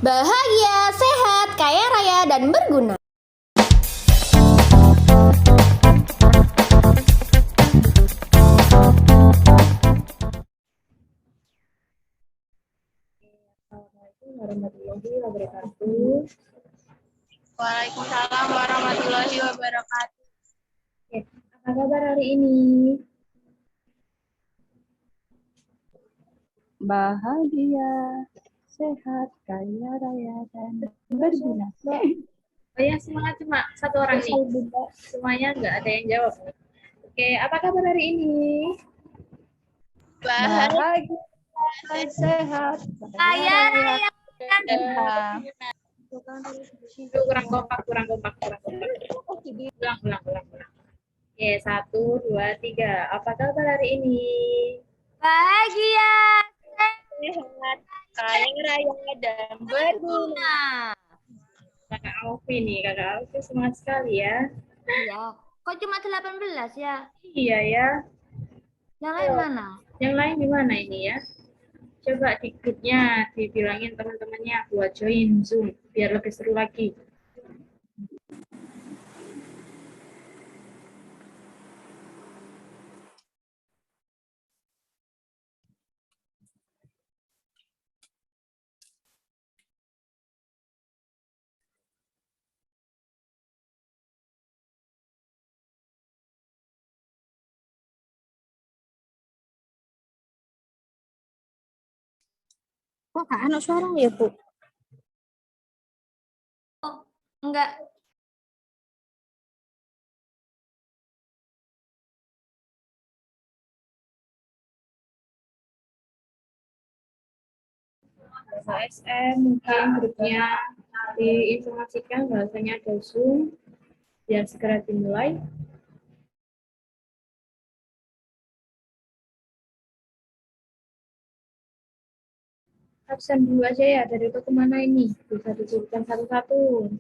Bahagia, sehat, kaya raya, dan berguna. Assalamualaikum warahmatullahi wabarakatuh. Waalaikumsalam warahmatullahi wabarakatuh. Oke, apa kabar hari ini? Bahagia, sehat, kaya raya, dan berguna. Oh ya, semangat cuma satu orang nih. Semuanya nggak ada yang jawab. Oke, apa kabar hari ini? Bahagia, Sehat, kaya raya, dan berguna. Kurang kompak. Ulang. Oke, 1, 2, 3. Apa kabar hari ini? bahagia, Sehat. kaya raya, dan berguna. Kakak Alfi semangat sekali ya. Iya, kok cuma 18 ya? Iya ya. Yang lain mana? Yang lain gimana ini ya? Coba di grupnya dibilangin teman-temannya buat join Zoom biar lebih seru lagi. Kok gak ada suara ya, Bu? Enggak. ASN mungkin grupnya diinformasikan bahasanya ada Zoom biar segera dimulai. Absen dulu aja ya, dari itu kemana ini? Bisa disebutkan satu-satu.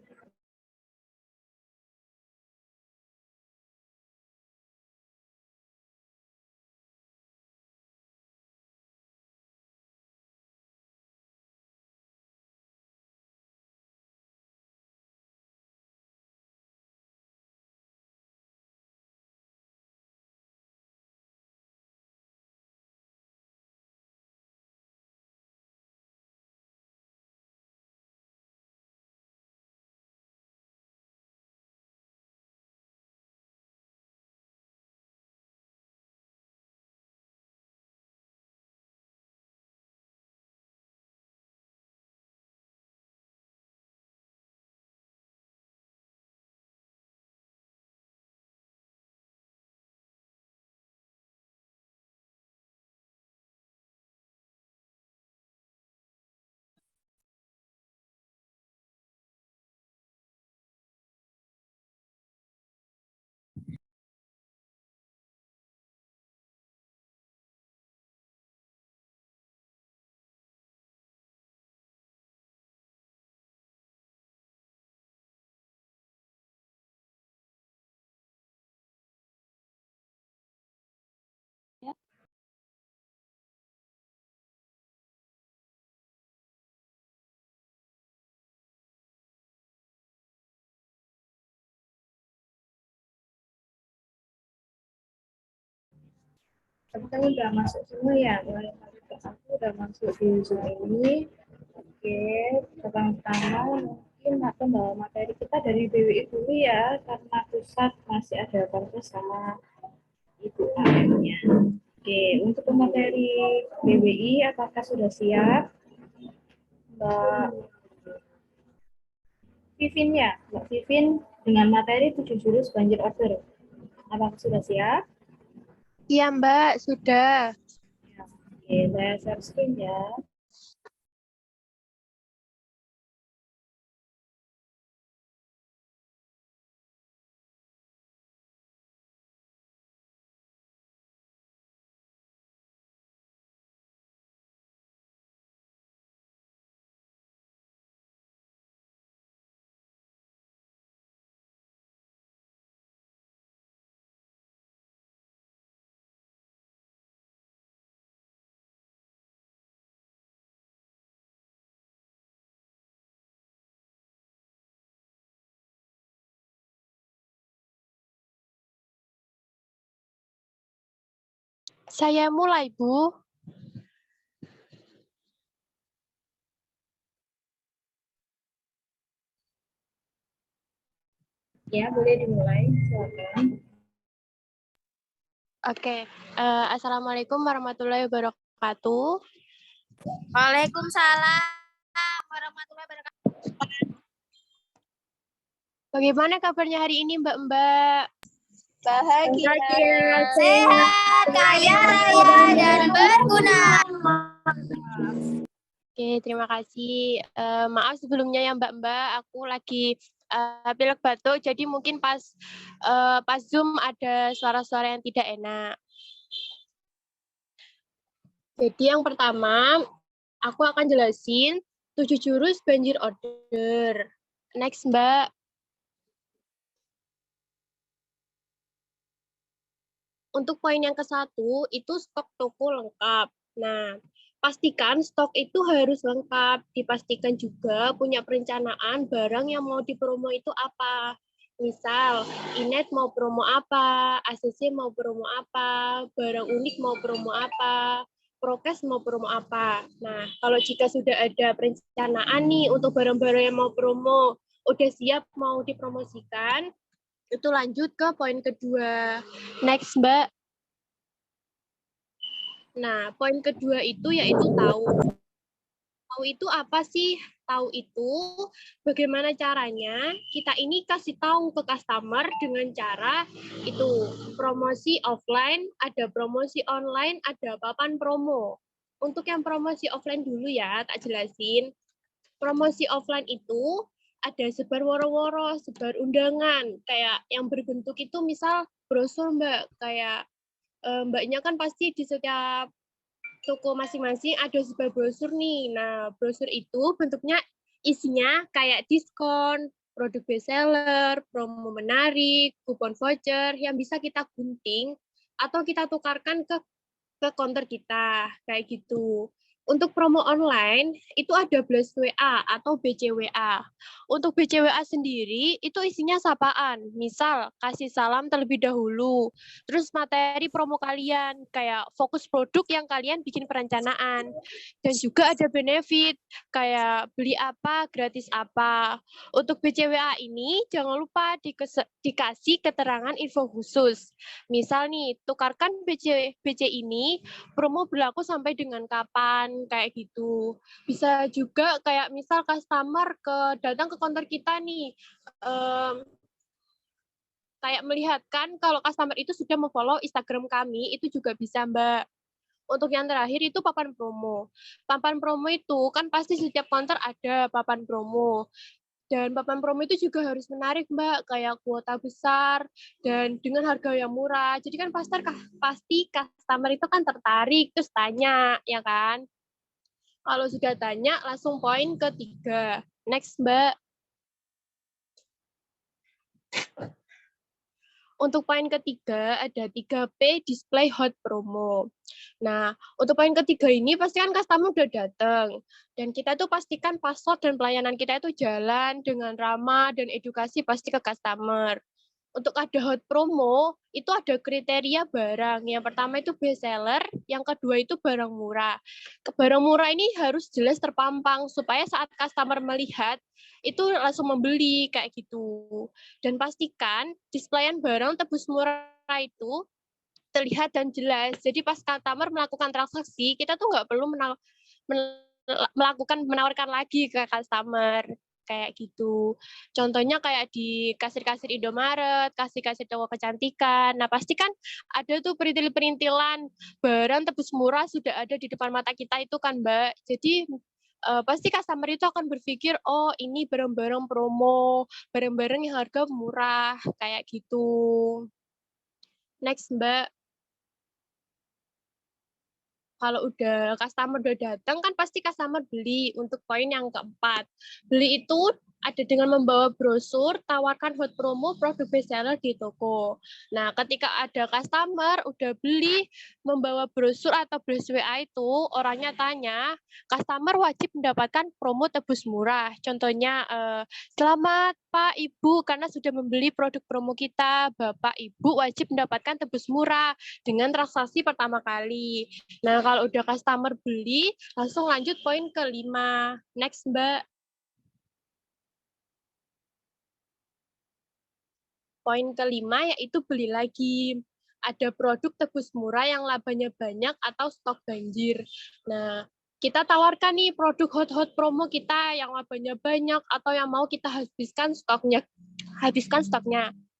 Tapi kan udah masuk semua ya, mulai aku udah masuk di Zoom ini. Oke, pertama mungkin akan bawa materi kita dari BWI dulu ya, karena pusat masih ada kontes sama Ibu AM-nya. Oke, untuk materi BWI apakah sudah siap? Mbak Vivin ya, Mbak Vivin dengan materi 7 jurus banjir order. Apakah sudah siap? Iya Mbak, sudah. Oke, saya share screen ya. Saya mulai, Bu. Ya, boleh dimulai. Silakan. Oke. Assalamualaikum warahmatullahi wabarakatuh. Waalaikumsalam warahmatullahi wabarakatuh. Bagaimana kabarnya hari ini, Mbak-mbak? Bahagia. Sehat, kaya raya, dan berguna. Oke, terima kasih. Maaf sebelumnya ya Mbak-mbak, aku lagi pilek batuk, jadi mungkin pas Zoom ada suara-suara yang tidak enak. Jadi yang pertama, aku akan jelasin 7 jurus banjir order. Next, Mbak. Untuk poin yang ke-1, itu stok toko lengkap. Nah, pastikan stok itu harus lengkap. Dipastikan juga punya perencanaan barang yang mau dipromo itu apa. Misal, Inet mau promo apa, ACC mau promo apa, barang unik mau promo apa, prokes mau promo apa. Nah, kalau jika sudah ada perencanaan nih untuk barang-barang yang mau promo, udah siap mau dipromosikan, itu lanjut ke poin kedua. Next, Mbak. Nah, poin kedua itu yaitu tahu. Tahu itu apa sih? Tahu itu bagaimana caranya kita ini kasih tahu ke customer dengan cara itu promosi offline, ada promosi online, ada papan promo. Untuk yang promosi offline dulu ya, tak jelasin. Promosi offline itu ada sebar woro-woro, sebar undangan, kayak yang berbentuk itu misal brosur Mbak, kayak Mbaknya kan pasti di setiap toko masing-masing ada sebuah brosur nih. Nah, brosur itu bentuknya isinya kayak diskon, produk bestseller, promo menarik, kupon voucher yang bisa kita gunting atau kita tukarkan ke counter kita, kayak gitu. Untuk promo online, itu ada Blast WA atau BCWA. Untuk BCWA sendiri, itu isinya sapaan. Misal, kasih salam terlebih dahulu. Terus materi promo kalian, kayak fokus produk yang kalian bikin perencanaan. Dan juga ada benefit, kayak beli apa, gratis apa. Untuk BCWA ini, jangan lupa dikasih keterangan info khusus. Misal nih, tukarkan BC ini promo berlaku sampai dengan kapan, kayak gitu. Bisa juga kayak misal customer datang ke counter kita nih, kayak melihatkan kalau customer itu sudah memfollow Instagram kami, itu juga bisa, Mbak. Untuk yang terakhir itu papan promo. Papan promo itu kan pasti setiap counter ada papan promo. Dan papan promo itu juga harus menarik, Mbak, kayak kuota besar dan dengan harga yang murah. Jadi kan pasti customer itu kan tertarik, terus tanya, ya kan? Kalau sudah tanya, langsung poin ketiga. Next, Mbak. Untuk poin ketiga ada 3P display hot promo. Nah, untuk poin ketiga ini pasti kan customer udah datang. Dan kita tuh pastikan password dan pelayanan kita itu jalan dengan ramah dan edukasi pasti ke customer. Untuk ada hot promo, itu ada kriteria barang. Yang pertama itu best seller, yang kedua itu barang murah. Barang murah ini harus jelas terpampang supaya saat customer melihat itu langsung membeli kayak gitu. Dan pastikan displayan barang tebus murah itu terlihat dan jelas. Jadi pas customer melakukan transaksi, kita tuh nggak perlu menawarkan lagi ke customer kayak gitu. Contohnya kayak di kasir-kasir Indomaret, kasir-kasir toko kecantikan. Nah, pasti kan ada tuh perintil-perintilan barang tebus murah sudah ada di depan mata kita itu kan, Mbak. Jadi pasti customer itu akan berpikir, oh ini barang-barang promo, barang-barang yang harga murah, kayak gitu. Next, Mbak. Kalau customer udah datang kan pasti customer beli. Untuk poin yang keempat, beli itu ada dengan membawa brosur, tawarkan hot promo produk bestseller di toko. Nah, ketika ada customer udah beli membawa brosur atau flash WA itu, orangnya tanya, customer wajib mendapatkan promo tebus murah. Contohnya, selamat Pak, Ibu, karena sudah membeli produk promo kita, Bapak, Ibu wajib mendapatkan tebus murah dengan transaksi pertama kali. Nah, kalau udah customer beli, langsung lanjut poin kelima. Next, Mbak. Poin kelima yaitu beli lagi. Ada produk tebus murah yang labanya banyak atau stok banjir. Nah, kita tawarkan nih produk hot-hot promo kita yang labanya banyak atau yang mau kita habiskan stoknya.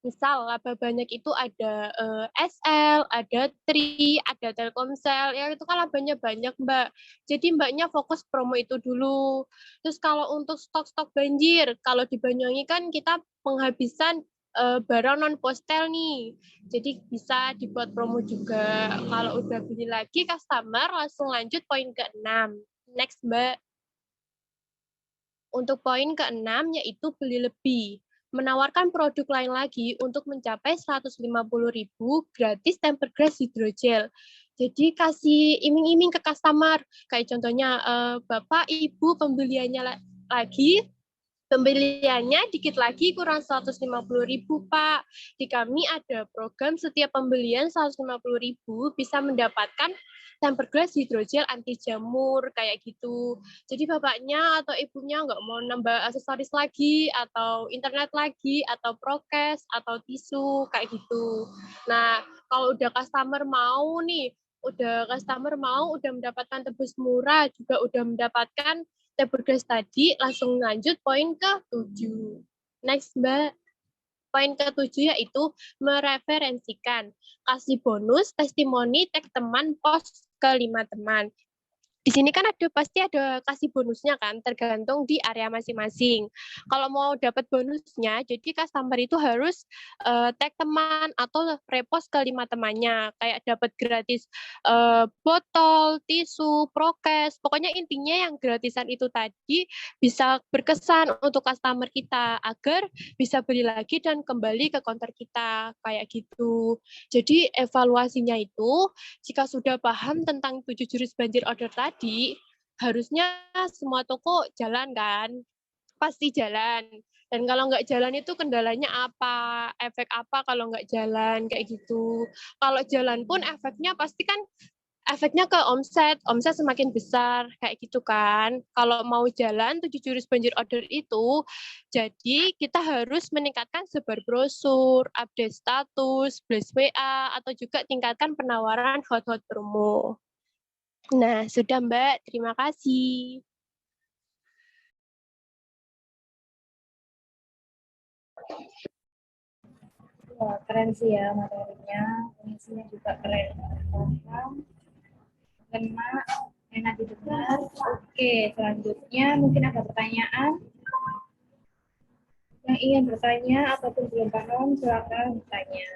Misal laba banyak itu ada SL, ada Tri, ada Telkomsel, yang itu kan labanya banyak, Mbak. Jadi Mbaknya fokus promo itu dulu. Terus kalau untuk stok-stok banjir, kalau di Banyuwangi kan kita penghabisan barang non postel nih. Jadi bisa dibuat promo juga. Kalau udah beli lagi customer langsung lanjut poin ke-6. Next, Mbak. Untuk poin ke-6 yaitu beli lebih. Menawarkan produk lain lagi untuk mencapai 150.000 gratis tempered glass hidrogel. Jadi kasih iming-iming ke customer. Kayak contohnya Bapak, Ibu pembeliannya lagi pembeliannya dikit lagi kurang 150.000 Pak. Di kami ada program setiap pembelian 150.000 bisa mendapatkan tempered glass hidrogel anti jamur kayak gitu. Jadi bapaknya atau ibunya nggak mau nambah aksesoris lagi atau internet lagi atau prokes atau tisu kayak gitu. Nah, kalau udah customer mau nih, udah mendapatkan tebus murah, juga udah mendapatkan tempered glass tadi, langsung lanjut poin ke-7. Next, Mbak. Poin ke-7 yaitu mereferensikan. Kasih bonus, testimoni, tag teman, post ke 5 teman. Di sini kan pasti ada kasih bonusnya kan, tergantung di area masing-masing. Kalau mau dapat bonusnya, jadi customer itu harus tag teman atau repost ke 5 temannya, kayak dapat gratis botol, tisu, prokes, pokoknya intinya yang gratisan itu tadi bisa berkesan untuk customer kita agar bisa beli lagi dan kembali ke counter kita, kayak gitu. Jadi evaluasinya itu jika sudah paham tentang 7 jurus banjir order tadi, harusnya semua toko jalan kan? Pasti jalan. Dan kalau nggak jalan itu kendalanya apa? Efek apa kalau nggak jalan? Kayak gitu. Kalau jalan pun efeknya pasti kan efeknya ke omset semakin besar, kayak gitu kan. Kalau mau jalan 7 jurus banjir order itu, jadi kita harus meningkatkan sebar brosur, update status, blast WA, atau juga tingkatkan penawaran hot-hot promo. Nah, sudah Mbak, terima kasih. Wah, keren sih ya materinya, fungsinya juga keren. Paham, kena, enak didengar. Oke, selanjutnya mungkin ada pertanyaan yang ingin bertanya ataupun belum paham, silakan bertanya.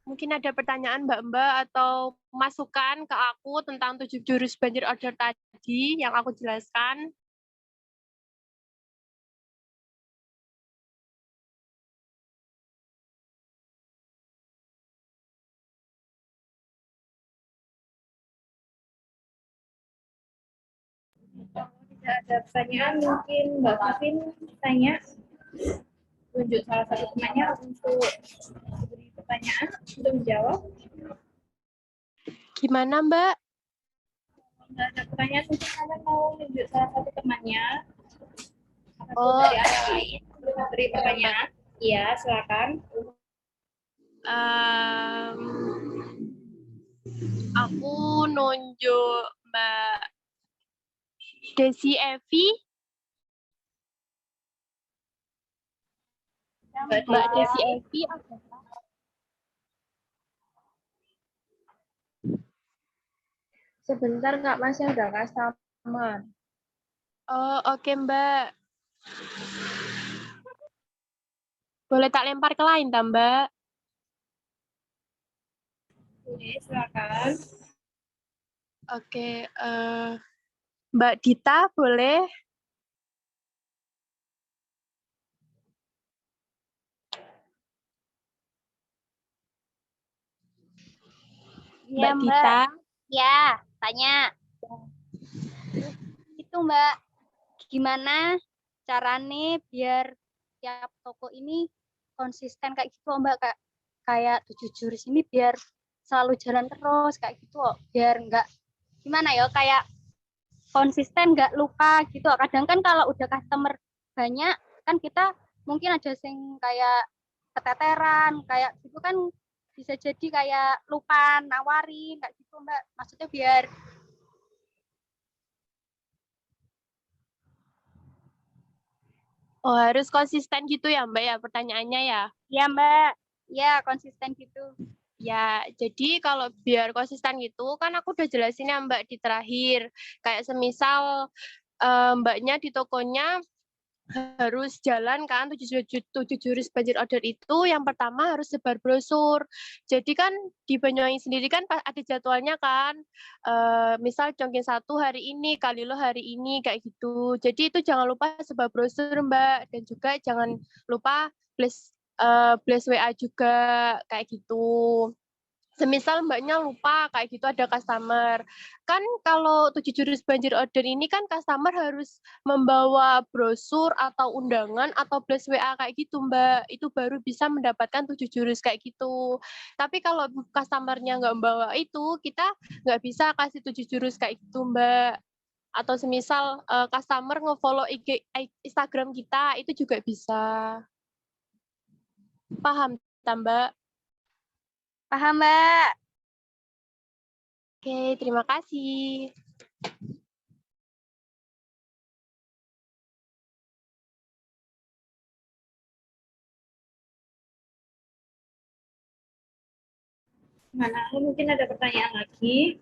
Mungkin ada pertanyaan Mbak-Mbak atau masukan ke aku tentang 7 jurus banjir order tadi yang aku jelaskan. Kalau tidak ada pertanyaan, mungkin Mbak Vin tanya, tunjuk salah satu temannya untuk beri pertanyaan, untuk menjawab. Gimana Mbak? Tidak ada pertanyaan, mungkin kalian mau tunjuk salah satu temannya, atau Oh, dari area lain, untuk memberi pertanyaan. Iya, silakan. Aku nunjuk Mbak Desi Evi. Mbak Desi Evi. Sebentar Kak, masih ada customer. Oh, oke Mbak. Boleh tak lempar ke lain, tak Mbak? Oke, silakan. Oke, Mbak Dita boleh? Ya, Mbak Dita. Ya, tanya. Itu Mbak, gimana caranya biar tiap toko ini konsisten kayak gitu Mbak, kayak 7 jurus ini biar selalu jalan terus kayak gitu biar nggak gimana ya, kayak konsisten nggak lupa gitu. Kadang kan kalau udah customer banyak kan kita mungkin ada yang kayak keteteran kayak gitu kan, bisa jadi kayak lupa nawarin kayak gitu Mbak, maksudnya biar Oh, harus konsisten gitu ya, Mbak ya, pertanyaannya ya? ya Mbak, ya konsisten gitu. Ya, jadi kalau biar konsisten gitu, kan aku udah jelasin ya Mbak di terakhir. Kayak semisal Mbaknya di tokonya harus jalan kan 7 jurus banjir order itu, yang pertama harus sebar brosur. Jadi kan di Banyuwangi sendiri kan ada jadwalnya kan, misal Congkin 1 hari ini, Kalilo hari ini, kayak gitu. Jadi itu jangan lupa sebar brosur Mbak, dan juga jangan lupa blast WA juga, kayak gitu. Semisal Mbaknya lupa kayak gitu ada customer. Kan kalau 7 jurus banjir order ini kan customer harus membawa brosur atau undangan atau blast WA kayak gitu Mbak. Itu baru bisa mendapatkan 7 jurus kayak gitu. Tapi kalau customernya nggak membawa itu, kita nggak bisa kasih 7 jurus kayak gitu Mbak. Atau semisal customer nge-follow Instagram kita, itu juga bisa. Paham Mbak? Paham Mbak. Oke, terima kasih. Mana mungkin ada pertanyaan lagi?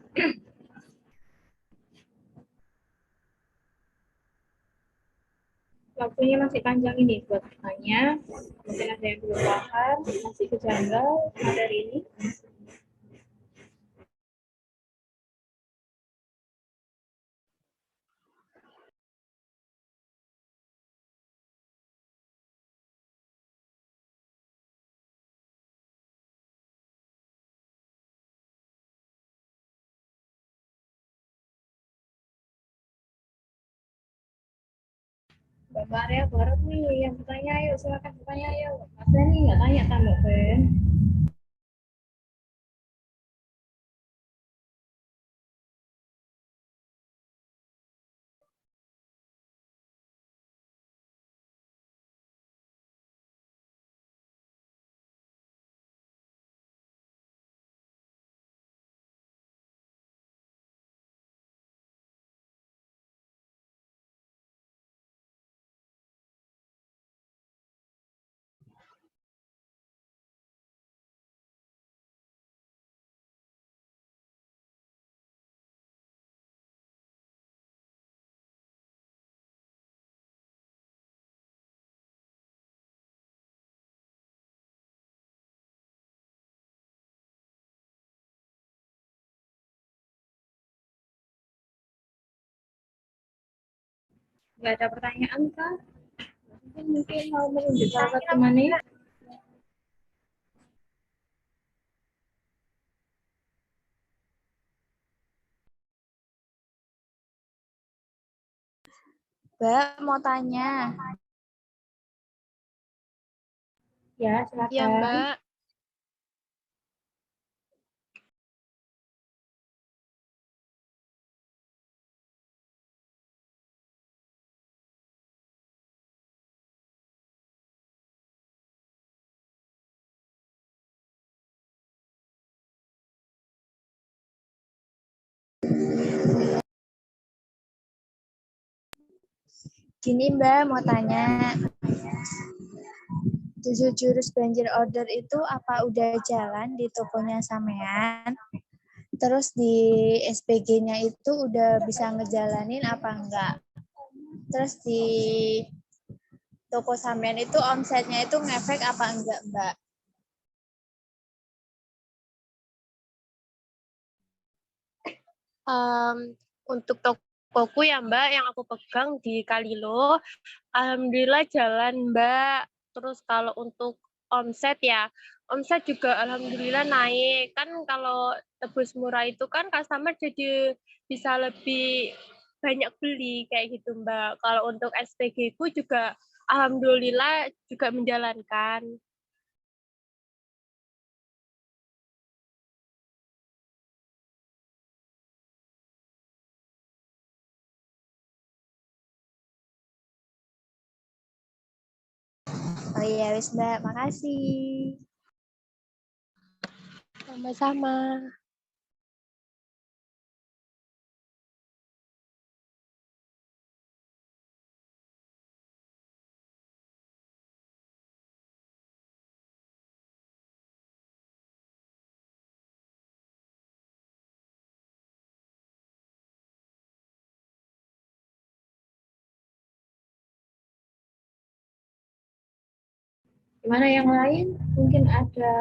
Waktunya masih panjang ini buat bertanya. Mungkin ada yang belum paham, masih kejanggal materi ini. Mbak Maria baru nih yang bertanya, ayo silakan bertanya, ayo. Mas Dani nggak tanya kan Mbak Ben? Nggak ada pertanyaan kan? Mungkin mau menunjuk sahabat kemana? Mbak mau tanya. Ya, Iya, silakan. Mbak. Gini Mbak mau tanya. 7 jurus banjir order itu apa udah jalan di tokonya sampean? Terus di SPG-nya itu udah bisa ngejalanin apa enggak? Terus di toko sampean itu omsetnya itu ngefek apa enggak Mbak? Untuk toko tokoku ya Mbak yang aku pegang di Kalilo. Alhamdulillah jalan Mbak. Terus kalau untuk omset ya, omset juga alhamdulillah naik. Kan kalau tebus murah itu kan customer jadi bisa lebih banyak beli kayak gitu Mbak. Kalau untuk SPG ku juga alhamdulillah juga menjalankan. Oh iya, wis Mbak, makasih. Sama-sama. Gimana yang lain? Mungkin ada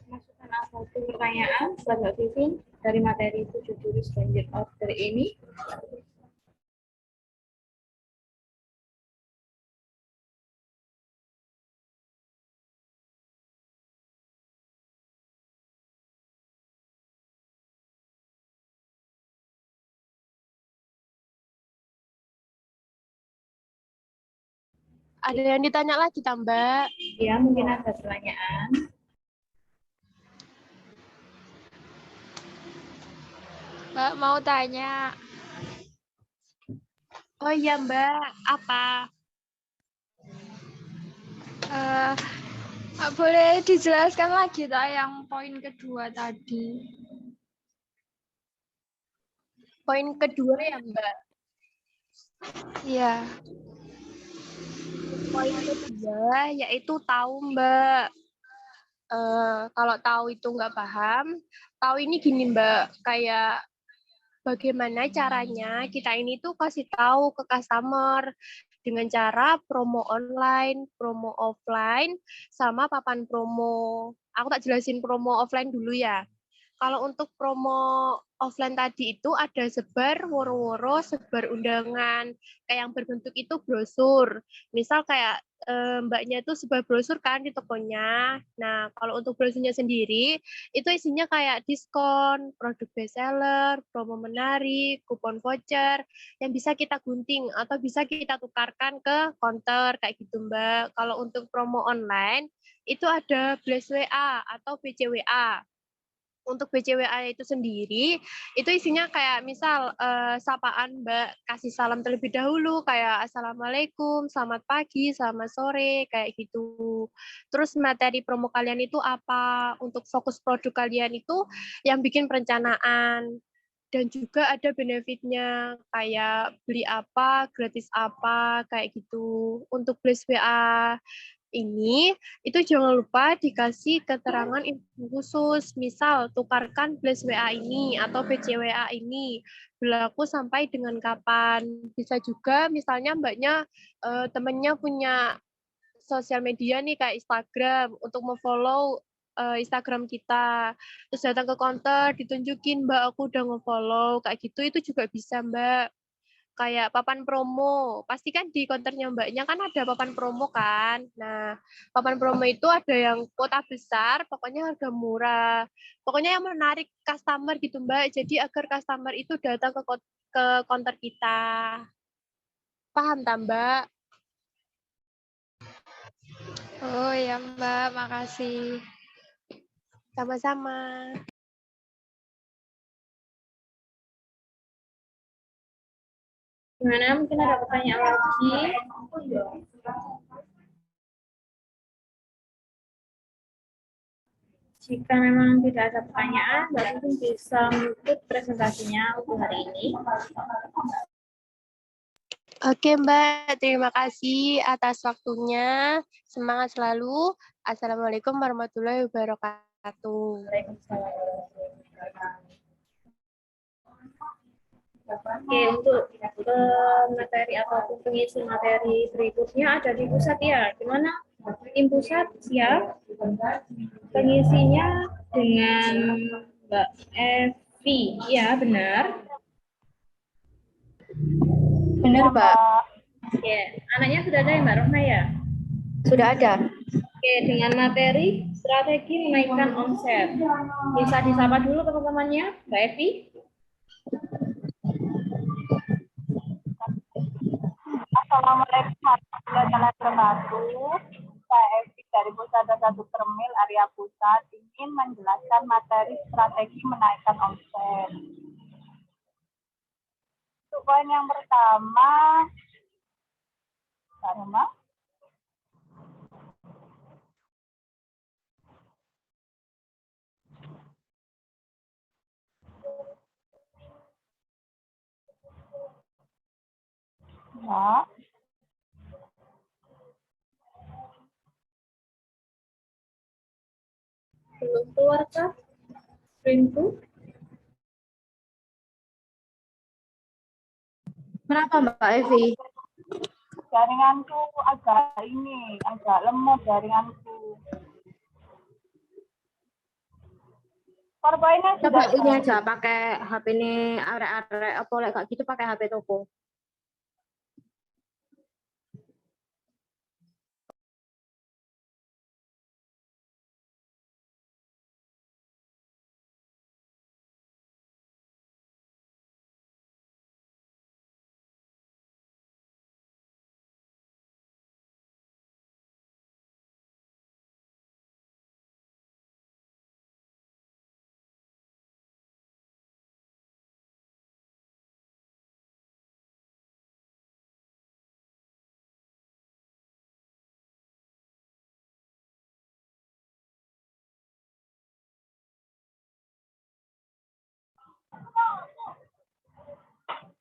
masukan atau pertanyaan buat Mbak Vivin dari materi 7 jurus banjir order ini? Ada yang ditanya lagi Mbak? Ya, mungkin ada pertanyaan. Mbak mau tanya, Oh iya Mbak, apa? eh boleh dijelaskan lagi tak yang poin kedua tadi? Poin kedua ya Mbak. Iya. Poin kedua yaitu tahu Mbak. Kalau tahu itu nggak paham, tahu ini gini Mbak, kayak bagaimana caranya kita ini tuh kasih tahu ke customer dengan cara promo online, promo offline, sama papan promo. Aku tak jelasin promo offline dulu ya. Kalau untuk promo offline tadi itu ada sebar woro-woro, sebar undangan, kayak yang berbentuk itu brosur. Misal kayak mbaknya itu sebar brosur kan di tokonya. Nah, kalau untuk brosurnya sendiri, itu isinya kayak diskon, produk bestseller, promo menarik, kupon voucher, yang bisa kita gunting atau bisa kita tukarkan ke counter, kayak gitu Mbak. Kalau untuk promo online, itu ada Blast WA atau BCWA. Untuk BCWA itu sendiri, itu isinya kayak misal sapaan Mbak, kasih salam terlebih dahulu, kayak Assalamualaikum, selamat pagi, selamat sore, kayak gitu. Terus materi promo kalian itu apa, untuk fokus produk kalian itu yang bikin perencanaan. Dan juga ada benefitnya, kayak beli apa, gratis apa, kayak gitu. Untuk Blast WA ini, itu jangan lupa dikasih keterangan info khusus. Misal, tukarkan Blast WA ini atau BCWA ini. Berlaku sampai dengan kapan. Bisa juga misalnya mbaknya, temennya punya sosial media nih kayak Instagram, untuk memfollow Instagram kita. Terus datang ke counter, ditunjukin, Mbak aku udah nge-follow, kayak gitu, itu juga bisa Mbak. Kayak papan promo, pasti kan di counternya mbaknya kan ada papan promo kan. Nah, papan promo itu ada yang kuota besar, pokoknya harga murah. Pokoknya yang menarik customer gitu Mbak, jadi agar customer itu datang ke counter kita. Paham tak Mbak? Oh ya Mbak, makasih. Sama-sama. Gimana? Mungkin ada pertanyaan lagi? Jika memang tidak ada pertanyaan, Mbak Vivin bisa menutup presentasinya untuk hari ini. Oke Mbak, terima kasih atas waktunya. Semangat selalu. Assalamualaikum warahmatullahi wabarakatuh. Oke, untuk materi ataupun pengisi materi berikutnya ada di pusat ya. Gimana? Tim pusat siap? Pengisinya dengan Mbak Evi. Ya, benar. Benar, Mbak. Oke, anaknya sudah ada ya Mbak Rohna ya? Sudah ada. Oke, dengan materi strategi menaikkan omset. Bisa disapa dulu teman-temannya, Mbak Evi. Assalamualaikum warahmatullahi wabarakatuh. Saya Evi dari Pusat 1 Permil Area Pusat ingin menjelaskan materi strategi menaikkan omset. Untuk poin yang pertama, Mbak Roma. Mbak. Belum keluar kah? Printku. Kenapa, Mbak Evi? Jaringanku agak lemot jaringanku. PowerPoint-nya Coba sudah ini aja pakai HP ini arek-arek apa lek kayak gitu pakai HP toko.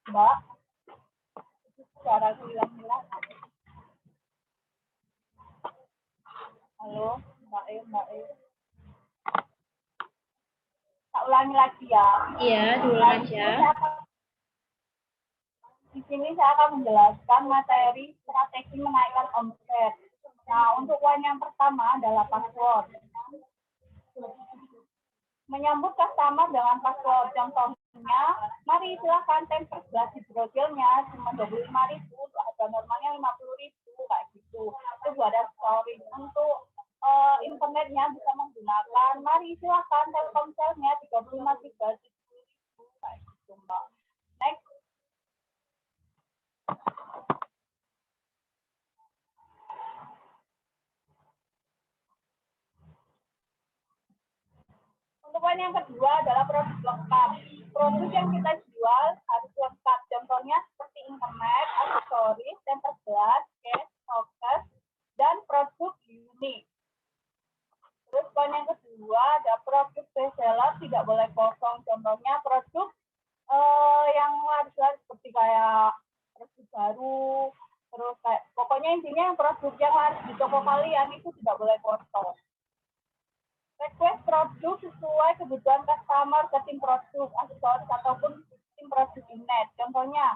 Mbak. Suara hilang-hilang. Halo, Mbak E. Tak ulangi lagi ya. Iya, diulang aja. Di sini saya akan menjelaskan materi strategi menaikkan omset. Nah, untuk poin yang pertama adalah password. Menyambut customer dengan password. Contohnya, mari silahkan temper gelas di brojolnya cuma 25.000, untuk harga normalnya 50.000, kayak gitu. Itu buat story. Untuk internetnya bisa menggunakan, mari silahkan Telkomselnya 35 GB, kayak gitu, Mbak. Next. Untuk poin yang kedua adalah produk lengkap. Produk yang kita jual harus lengkap. Contohnya seperti internet, aksesoris, temper gelas, case, focus, dan produk unik. Terus poin yang kedua ada produk bestseller tidak boleh kosong. Contohnya produk yang laris-laris seperti kayak produk baru, terus kayak pokoknya intinya produk yang laris di toko kalian itu tidak boleh kosong. Request produk sesuai kebutuhan customer ke tim produk, aksesoris ataupun tim produk internet. Contohnya,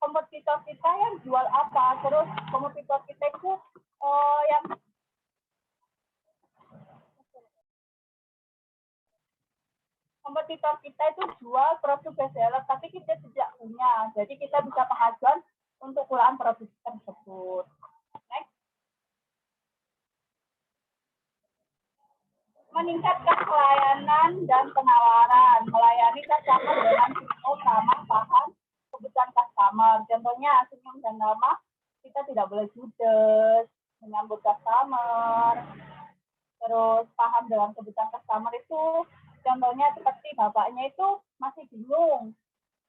kompetitor kita yang jual apa, terus kompetitor kita itu yang kompetitor kita itu jual produk bestseller, tapi kita tidak punya. Jadi kita bisa pengajuan untuk pulaan produk tersebut. Next. Meningkatkan pelayanan dan penawaran, melayani customer dengan ramah, paham kebutuhan customer. Contohnya senyum dan ramah, kita tidak boleh judes menyambut customer. Terus paham dengan kebutuhan customer itu, contohnya seperti bapaknya itu masih bingung,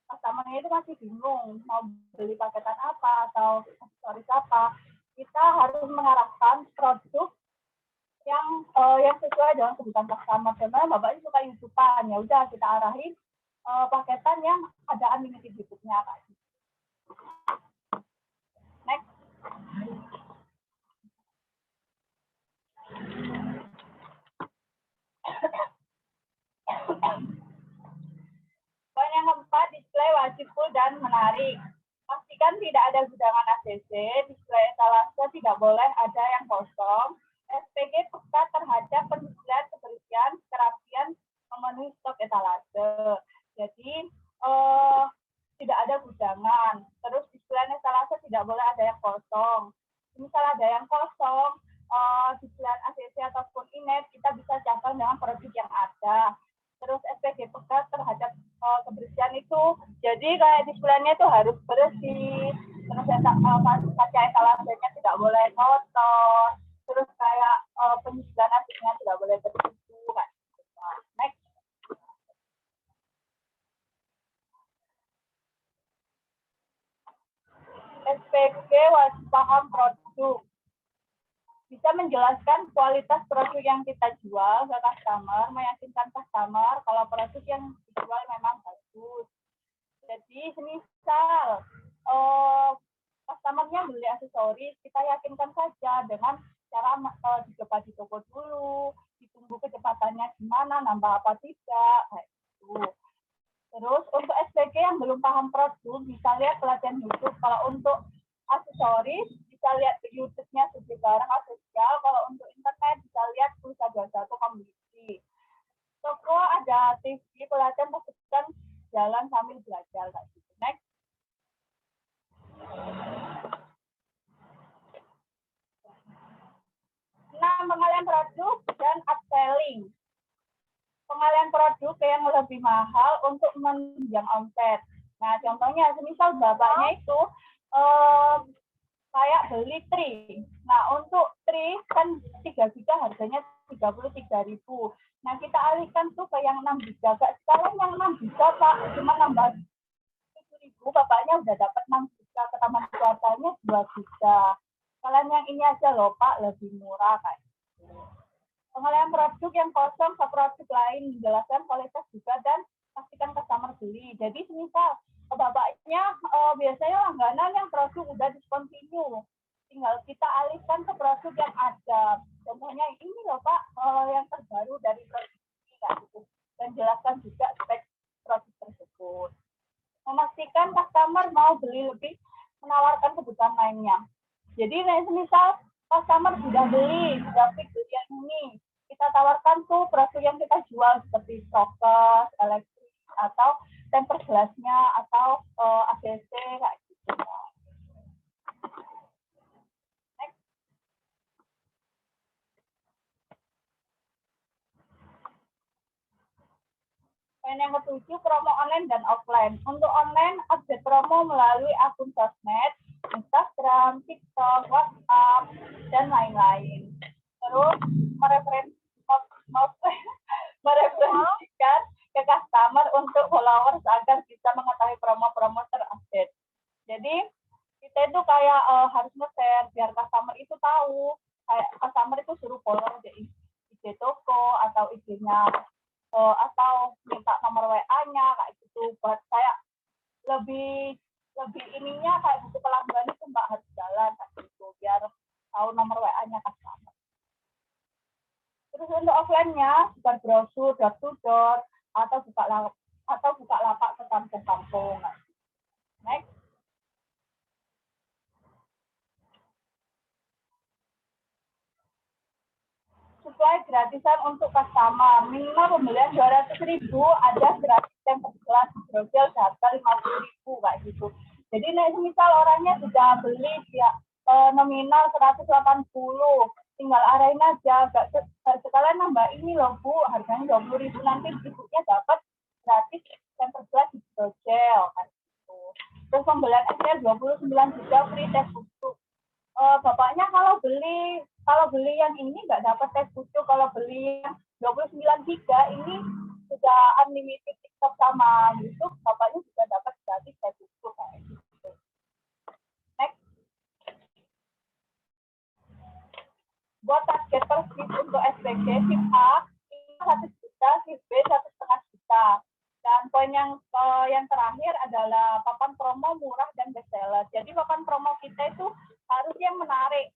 customer-nya itu masih bingung mau beli paketan apa atau aksesoris apa. Kita harus mengarahkan produk yang sesuai dengan kebutuhan customer. Contohnya bapaknya suka YouTube-an, ya udah kita arahin paketan yang ada unlimited YouTube-nya kayak gitu. Next. Poin yang keempat, display wajib full dan menarik. Pastikan tidak ada gudangan ACC, display etalase tidak boleh ada yang kosong. SPG peka terhadap pendisplayan kebersihan, kerapian, memenuhi stok etalase. Jadi tidak ada dijualan ACC ataupun INET, kita bisa cabang dengan produk yang ada. Terus SPG pekat terhadap kebersihan itu, jadi kayak displaynya itu harus bersih, terus kaca etalasenya tidak boleh kotor, terus kayak penyusunan asiknya tidak boleh tertipu. Next. SPG wajib paham produk. Bisa menjelaskan kualitas produk yang kita jual ke customer, meyakinkan customer kalau produk yang dijual memang bagus. Jadi misal customernya beli aksesoris, kita yakinkan saja dengan cara dicoba di toko dulu, ditunggu kecepatannya gimana, nambah apa tidak, kayak gitu. Terus untuk SPG yang belum paham produk, bisa lihat pelatihan YouTube. Kalau untuk aksesoris, bisa lihat di YouTube-nya Suci Barang Official. Kalau untuk internet, bisa lihat Pulsa 21 Community. Toko ada TV, pelatihan pastikan jalan sambil belajar. Next. Nah, pengalian produk dan upselling. Pengalian produk yang lebih mahal untuk menunjang omset. Nah, contohnya, semisal bapaknya itu kayak beli tri. Nah, untuk tri kan 3 giga harganya 33.000. Nah, kita alihkan tuh ke yang 6 giga. Gak sekalian yang 6 giga, Pak. Cuma nambah 7.000, bapaknya udah dapat 6 giga. Ketaman kuotanya 2 giga. Kalian yang ini aja loh, Pak, lebih murah kayak gitu. Pengalian produk yang kosong ke produk lain, menjelaskan kualitas juga dan pastikan customer beli. Jadi misal bapaknya biasanya langganan yang produk udah discontinue, tinggal kita alihkan ke produk yang ada. Contohnya ini loh Pak, yang terbaru dari produk ini, gitu. Dan jelaskan juga spek produk tersebut. Memastikan customer mau beli lebih, menawarkan kebutuhan lainnya. Jadi misal customer sudah beli, sudah fix beli yang ini, kita tawarkan tuh produk yang kita jual seperti soket, elektrik, atau temper gelasnya, atau ACC kayak gitu. Next. Poin yang ke-7, promo online dan offline. Untuk online, update promo melalui akun sosmed, Instagram, TikTok, WhatsApp, dan lain-lain. Terus mereferensikan ke customer untuk followers agar bisa mengetahui promo-promo terupdate. Jadi kita itu kayak harus nge-share biar customer itu tahu. Kayak customer itu suruh follow di IG toko atau IG-nya atau minta nomor WA-nya kayak gitu. Buat kayak lebih ininya kayak buku pelanggan itu Mbak harus jalan kayak gitu biar tahu nomor WA-nya customer. Terus untuk offline-nya, bukan brosur, door to door, atau buka lapak ke kampung-kampung. Next. Supply gratisan untuk customer. Minimal pembelian 200.000, ada gratis temper gelas hidrogel harga 50.000 kayak gitu. Jadi misal orangnya sudah beli ya nominal 180, tinggal arahin aja, gak sekalian nambah ini loh Bu, harganya 20.000, nanti ibunya dapat gratis temper gelas hidrogel kan gitu. Terus pembelian SL 29 juga free tes buku. Bapaknya kalau beli yang ini nggak dapat tes buku, kalau beli yang 29 giga ini sudah unlimited TikTok sama YouTube, bapaknya juga dapat gratis tes buku kayak gitu. Next. Buat target per shift untuk SPG, shift A, 1 juta, shift B, 1,5 juta. Dan poin yang terakhir adalah papan promo murah dan bestseller. Jadi papan promo kita itu harus yang menarik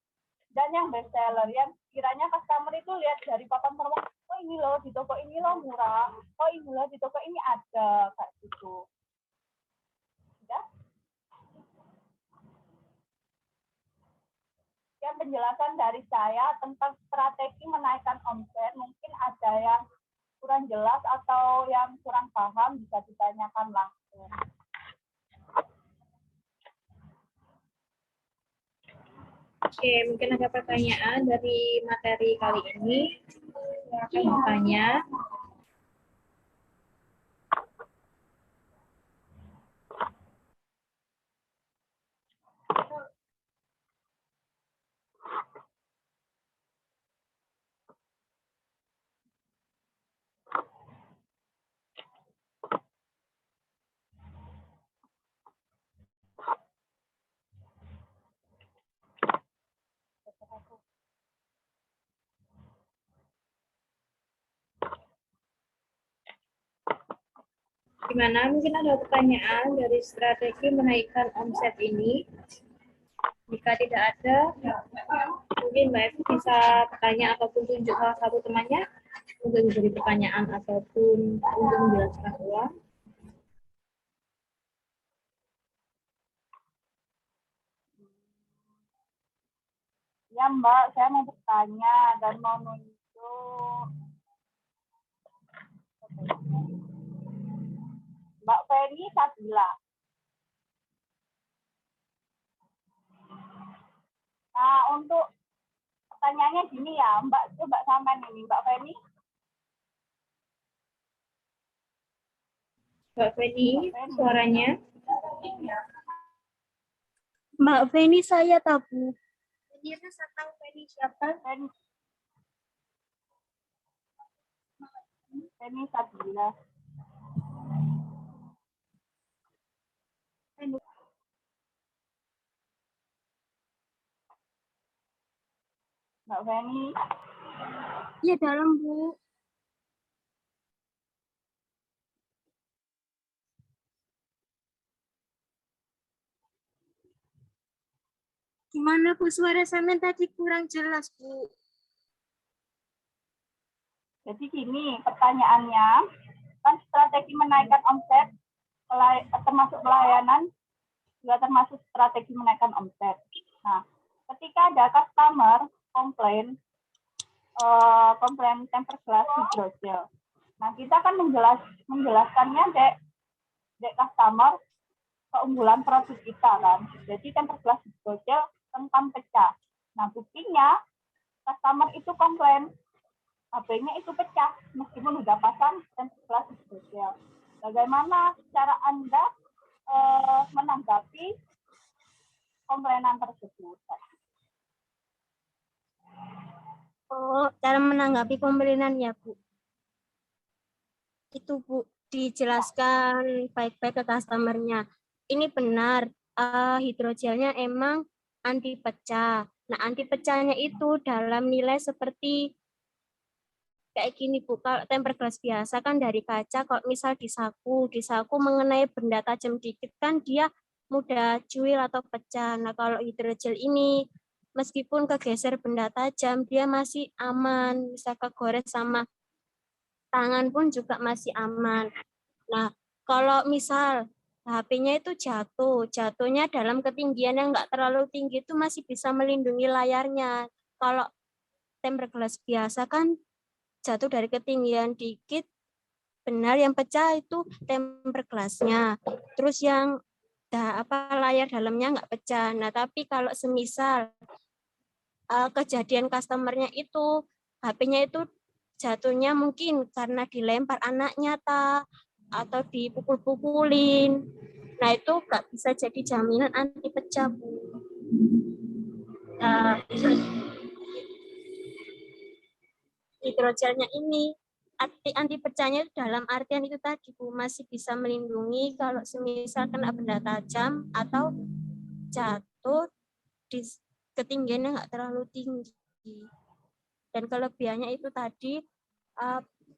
dan yang bestseller. Yang kiranya customer itu lihat dari papan promo, oh ini loh di toko ini loh murah, oh ini loh di toko ini ada kayak gitu. Sudah? Sekian penjelasan dari saya tentang strategi menaikkan omset. Mungkin ada yang kurang jelas atau yang kurang paham bisa ditanyakan langsung. Oke, mungkin ada pertanyaan dari materi kali ini. Silakan bertanya. Gimana? Mungkin ada pertanyaan dari strategi menaikkan omset ini. Jika tidak ada, mungkin Mbak Evi bisa bertanya ataupun tunjuk salah satu temannya untuk diberi pertanyaan ataupun untuk menjelaskan ulang. Ya Mbak, saya mau bertanya dan mau nunjuk Mbak Feni Sabila. Nah, untuk pertanyaannya gini ya, Mbak, coba sampean ini, Mbak Feni. Mbak Feni, suaranya. Mbak Feni saya tabu. Jadi saya tahu Feni siapa? Feni Sabila. Mbak Feni. Iya dalam Bu. Gimana Bu, suara sampean tadi kurang jelas Bu. Jadi gini, pertanyaannya, kan strategi menaikkan omset, termasuk pelayanan, juga termasuk strategi menaikkan omset. Nah, ketika ada customer komplain tempered glass hidrogel. Nah, kita kan menjelaskannya dek customer keunggulan produk kita kan. Jadi tempered glass hidrogel rentan pecah. Nah, buktinya customer itu komplain HP-nya itu pecah meskipun udah pasang tempered glass hidrogel. Bagaimana cara Anda menanggapi komplainan tersebut? Oh, cara menanggapi komplainan ya Bu. Itu Bu, dijelaskan baik-baik ke customernya. Ini benar, hidrogelnya emang anti pecah. Nah, anti pecahnya itu dalam nilai seperti kayak gini Bu, kalau tempered glass biasa kan dari kaca, kalau misal disaku mengenai benda tajam dikit kan dia mudah cuil atau pecah. Nah, kalau hidrogel ini meskipun kegeser benda tajam, dia masih aman, bisa kegores sama tangan pun juga masih aman. Nah, kalau misal HP-nya itu jatuhnya dalam ketinggian yang nggak terlalu tinggi itu masih bisa melindungi layarnya. Kalau tempered glass biasa kan jatuh dari ketinggian dikit, benar yang pecah itu tempered glass-nya. Terus yang layar dalamnya nggak pecah. Nah, tapi kalau semisal kejadian customer-nya itu HP-nya itu jatuhnya mungkin karena dilempar anaknya atau dipukul-pukulin. Nah, itu nggak bisa jadi jaminan anti pecah, Bu. Hidrogelnya ini anti pecahnya dalam artian itu tadi Bu, masih bisa melindungi kalau semisal kena benda tajam atau jatuh di ketinggian yang nggak terlalu tinggi. Dan kelebihannya itu tadi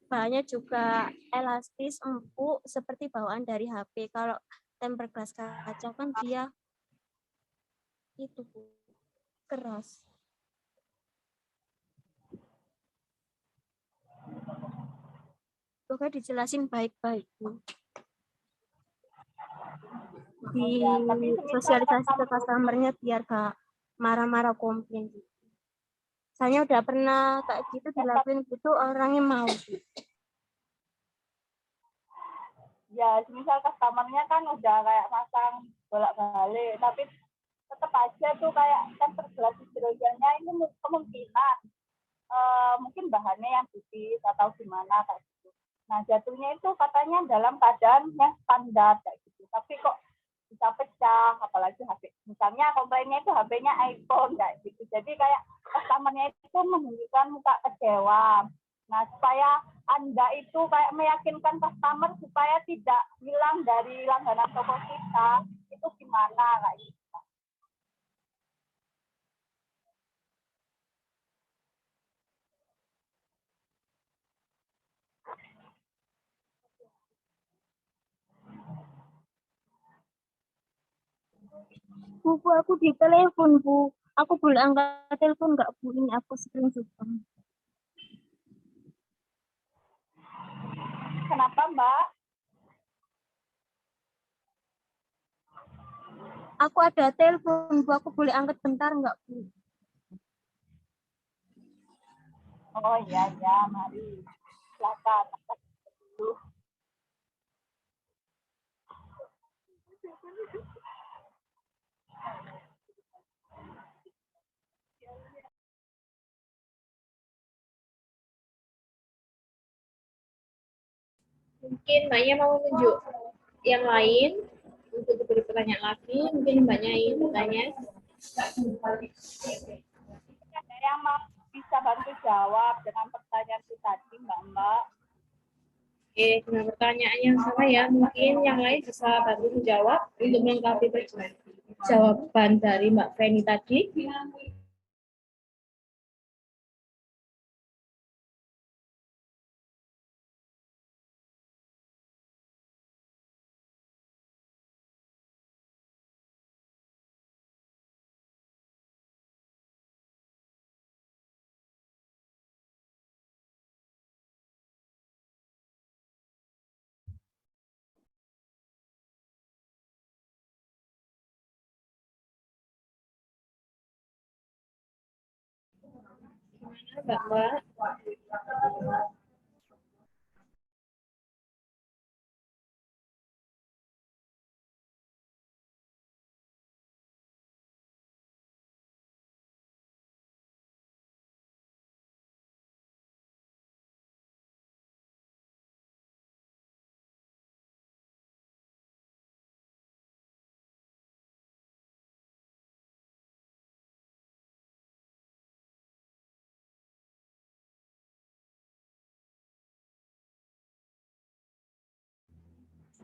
bahannya juga elastis, empuk seperti bawaan dari HP. Kalau tempered glass kaca kan dia itu Bu, keras. Pokoknya dijelasin baik-baik Bu. Di sosialisasi ke customer-nya biar gak marah-marah komplain. Saya udah pernah kayak gitu dilakuin gitu, orangnya mau. Ya, misal customer-nya kan udah kayak pasang bolak-balik, tapi tetap aja tuh kayak kan terbelah hidrogennya ini kemungkinan mungkin bahannya yang tipis atau gimana kayak gitu. Nah jatuhnya itu katanya dalam keadaan yang standar kayak gitu. Tapi kok bisa pecah, apalagi HP. Misalnya komplainnya itu HP-nya iPhone kayak gitu. Jadi kayak customer-nya itu menunjukkan muka kecewa. Nah supaya Anda itu kayak meyakinkan customer supaya tidak hilang dari langganan toko kita, itu gimana kayak gitu. Bu, aku di telepon, Bu. Aku boleh angkat telepon nggak, Bu? Ini aku screenshot. Kenapa Mbak? Aku ada telepon, Bu. Aku boleh angkat bentar nggak, Bu? Oh iya, ya, mari. Silakan. Dulu. Mungkin Mbaknya mau tunjuk yang lain untuk diberi pertanyaan lagi. Mungkin Mbaknya ingin bertanya. Ada yang mau bisa bantu jawab dengan pertanyaan itu tadi, Mbak? Oke, dengan pertanyaan yang sama ya, mungkin yang lain bisa bantu menjawab untuk melengkapi jawaban dari Mbak Feni tadi. Gimana Mbak?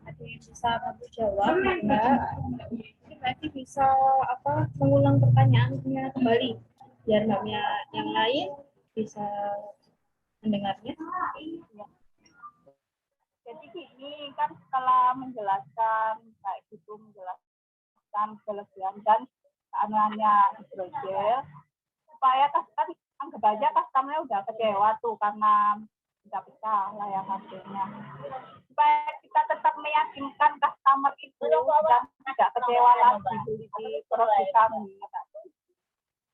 Ada yang bisa bantu jawab, Mbak? Ini berarti bisa mengulang pertanyaannya kembali biar Mbaknya yang lain bisa mendengarnya. Jadi gini, kan setelah menjelaskan kayak gitu, menjelaskan kelebihan dan keanehannya hidrogel, supaya kan anggap aja customer-nya udah kecewa tuh karena udah pecah layar HP-nya. Supaya kita tetap meyakinkan customer itu dan tidak kecewa lagi di produk kami.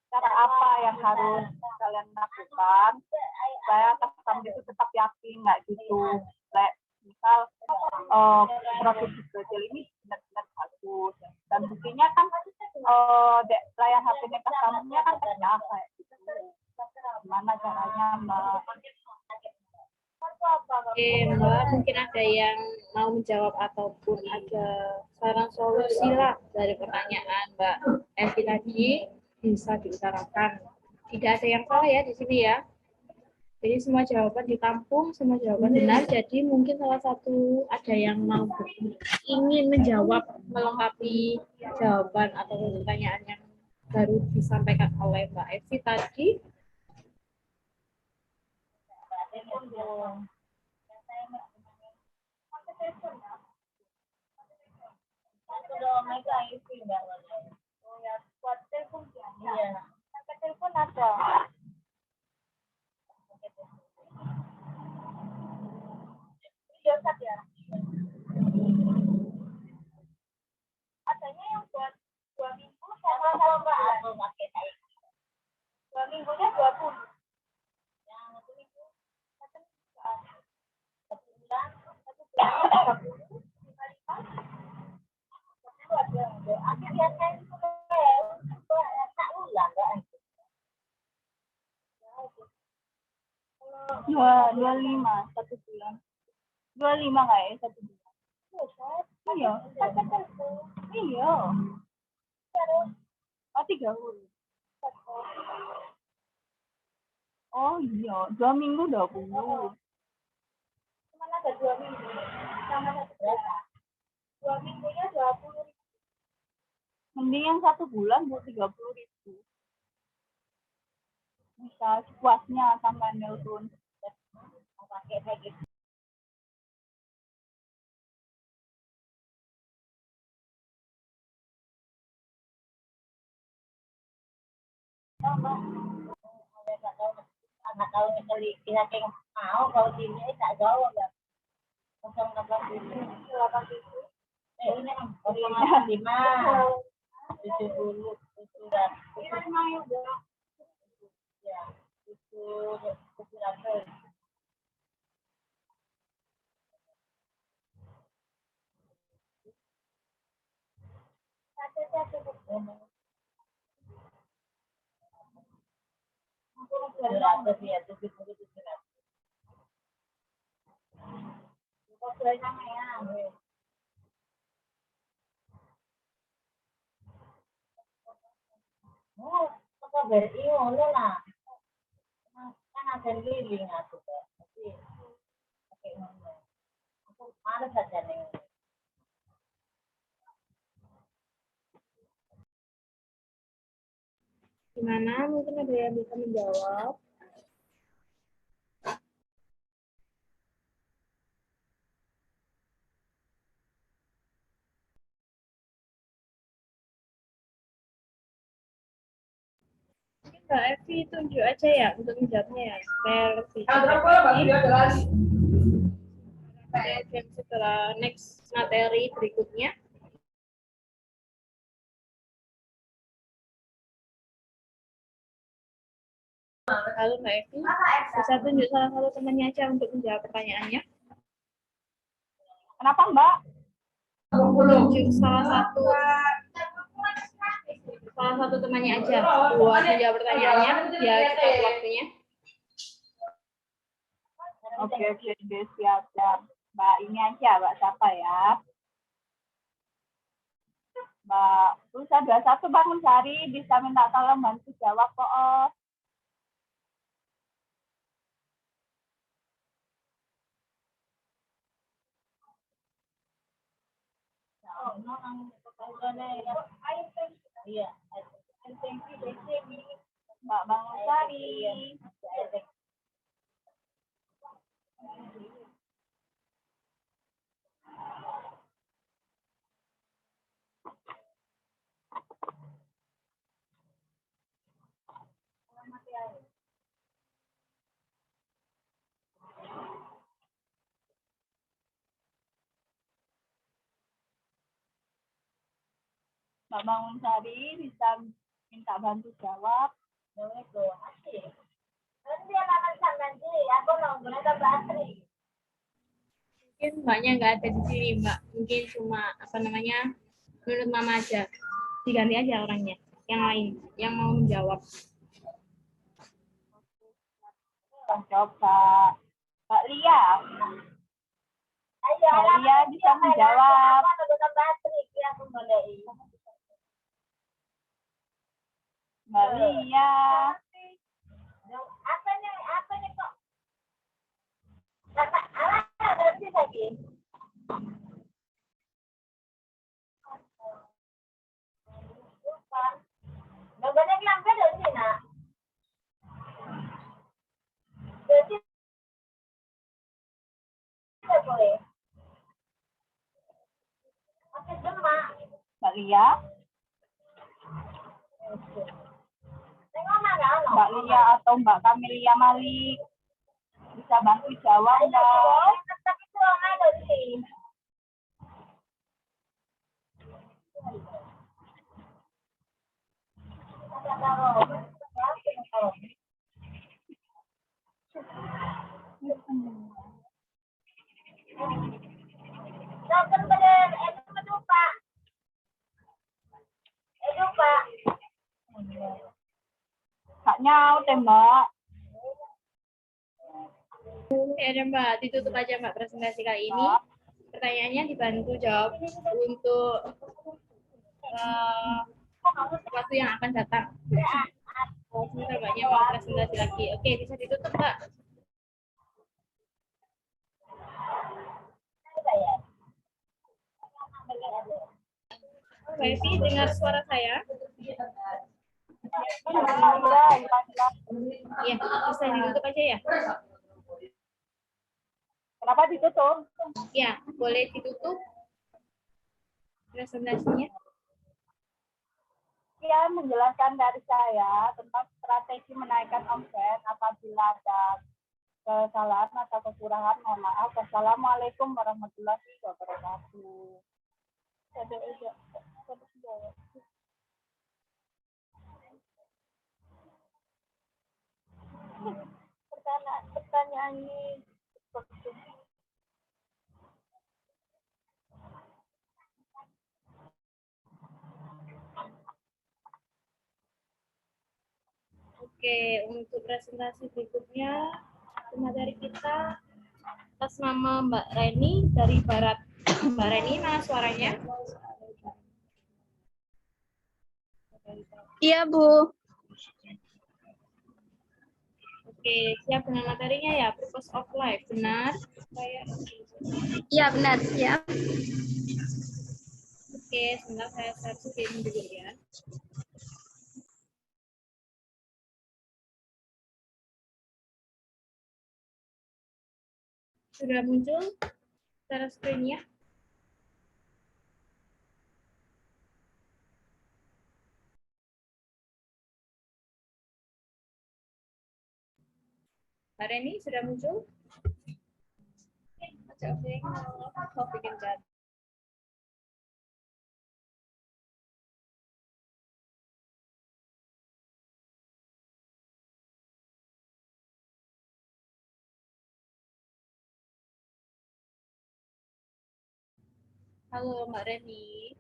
Cara apa yang harus kalian lakukan supaya customer itu tetap yakin nggak gitu. Misal produk hidrogel ini benar-benar bagus dan buktinya kan layar HP-nya customer-nya kan pecah kayak gitu. Gimana caranya Mbak? Oke Mbak, mungkin ada yang mau menjawab ataupun ada saran solusi lah dari pertanyaan Mbak Evi tadi bisa diutarakan. Tidak ada yang salah ya di sini ya. Jadi semua jawaban ditampung, semua jawaban benar. Jadi mungkin salah satu ada yang mau ingin menjawab melengkapi jawaban atau pertanyaan yang baru disampaikan oleh Mbak Evi tadi. Telepon ada. Iya, ya. Adanya yang buat 2 minggu sama 1 bulan. 2 minggunya 20. Yang 1 minggu 1 bulan 1 bulan 30. Akhirnya 25 1 bulan. 25 nggak ya 1 bulan? Iya. Iya. Oh 30. Oh iya, 2 minggu 20. Cuman ada 2 minggu. Sama 1 bulan. 2 minggunya 20. Mending yang 1 bulan buat 30.000. Bisa sepuasnya sama Nelson. Pakai kayak gitu. Nggak tahu sekali kita mau kalau timnya tak jauh ya 0,8 ini 0,5 70 ya 700. Berarti ngono lah. Kan ada living aku tuh. Jadi pakai ngono. Aku males aja nih. Gimana? Mungkin ada yang bisa menjawab? Mbak Evi tunjuk aja ya untuk menjawabnya ya, supaya lebih cepat. Dan setelah next materi berikutnya. Lalu Mbak Evi bisa tunjuk salah satu temannya aja untuk menjawab pertanyaannya. Kenapa Mbak? Tunjuk salah satu temannya aja buat menjawab pertanyaannya, ya cepat waktunya. Oke, siap. Mbak ini aja, Mbak siapa ya? Mbak Pulsa 21 Bangun Sari, bisa minta tolong bantu jawab kok. Iya. Mbak Bangun Sari. Mbak Bangun Sari bisa minta bantu jawab. Nanti akan nanti aku menggunakan baterai. Mungkin mbaknya nggak ada di sini Mbak, mungkin cuma menurut Mama aja. Diganti aja orangnya, yang lain yang mau menjawab. Coba Mbak Lia. Mbak Lia bisa menjawab. Mbak Lia. Apa nih kok? Berarti lagi. Gambarnya lampu dari sini, nak. Berarti tidak boleh. Oke, Mbak. Mbak Lia. Mbak Lia atau Mbak Kamelia Malik bisa bantu jawab Mbak. Kak nyaut Mbak. Ya udah Mbak, ditutup aja Mbak presentasi kali ini. Pertanyaannya dibantu jawab untuk waktu yang akan datang. Sebentar Mbaknya mau presentasi lagi. Oke, bisa ditutup Mbak. Mbak Evi, dengar suara saya? Iya, bisa ditutup aja ya? Kenapa ditutup? Ya, boleh ditutup presentasinya. Ya, menjelaskan dari saya tentang strategi menaikkan omset apabila ada kesalahan atau kekurangan. Mohon maaf. Wassalamualaikum warahmatullahi wabarakatuh. Pertanyaan ini Oke, untuk presentasi berikutnya materi kita atas nama Mbak Reni dari Barat. Mbak Reni, mana suaranya? Iya, Bu. Oke, siap dengan materinya ya, purpose of life, benar? Iya, benar. Siap. Oke, sebentar saya share screen dulu ya. Sudah muncul share screen-nya? Mbak Reni, sudah muncul? Oke, bikin chat. Halo Mbak Reni.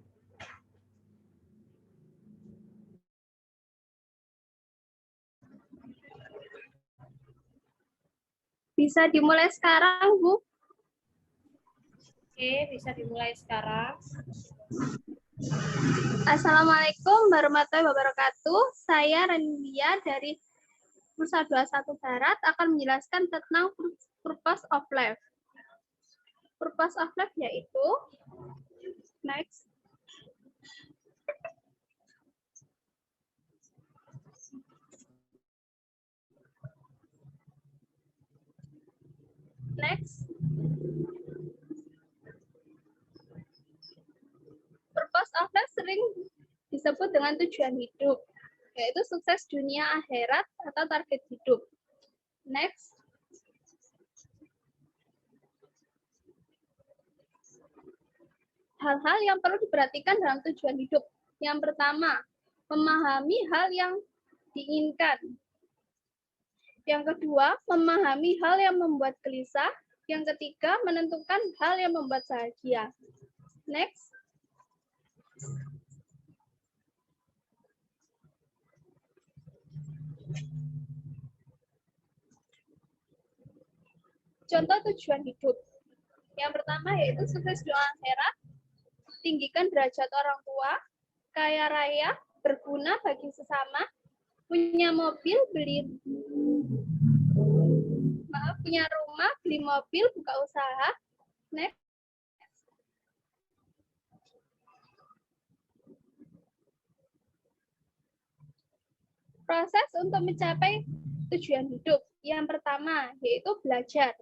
Bisa dimulai sekarang, Bu. Oke, bisa dimulai sekarang. Assalamualaikum warahmatullahi wabarakatuh. Saya Rendia dari Nusa 21 Barat akan menjelaskan tentang purpose of life. Purpose of life yaitu next. Next. Purpose of life sering disebut dengan tujuan hidup, yaitu sukses dunia akhirat atau target hidup. Next. Hal-hal yang perlu diperhatikan dalam tujuan hidup. Yang pertama, memahami hal yang diinginkan. Yang kedua, memahami hal yang membuat gelisah. Yang ketiga, menentukan hal yang membuat bahagia. Next. Contoh tujuan hidup. Yang pertama yaitu sukses dunia akhirat, tinggikan derajat orang tua, kaya raya, berguna bagi sesama, punya mobil, punya rumah, beli mobil, buka usaha. Next. Proses untuk mencapai tujuan hidup. Yang pertama yaitu belajar.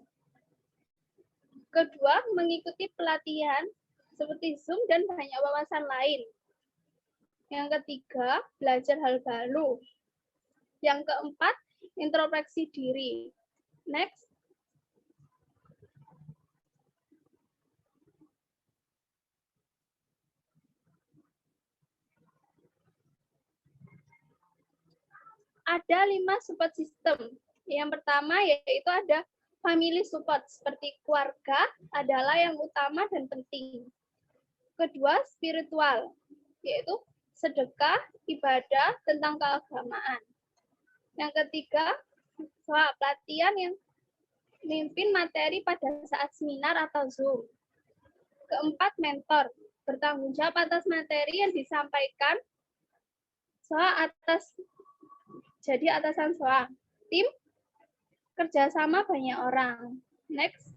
Kedua, mengikuti pelatihan seperti Zoom dan banyak wawasan lain. Yang ketiga, belajar hal baru. Yang keempat, introspeksi diri. Next. Ada 5 support system. Yang pertama yaitu ada family support, seperti keluarga adalah yang utama dan penting. Kedua, spiritual, yaitu sedekah, ibadah, tentang keagamaan. Yang ketiga, pelatihan yang mimpin materi pada saat seminar atau Zoom. Keempat, mentor, bertanggung jawab atas materi yang disampaikan. Jadi atasan SOA. Tim, kerjasama banyak orang. Next.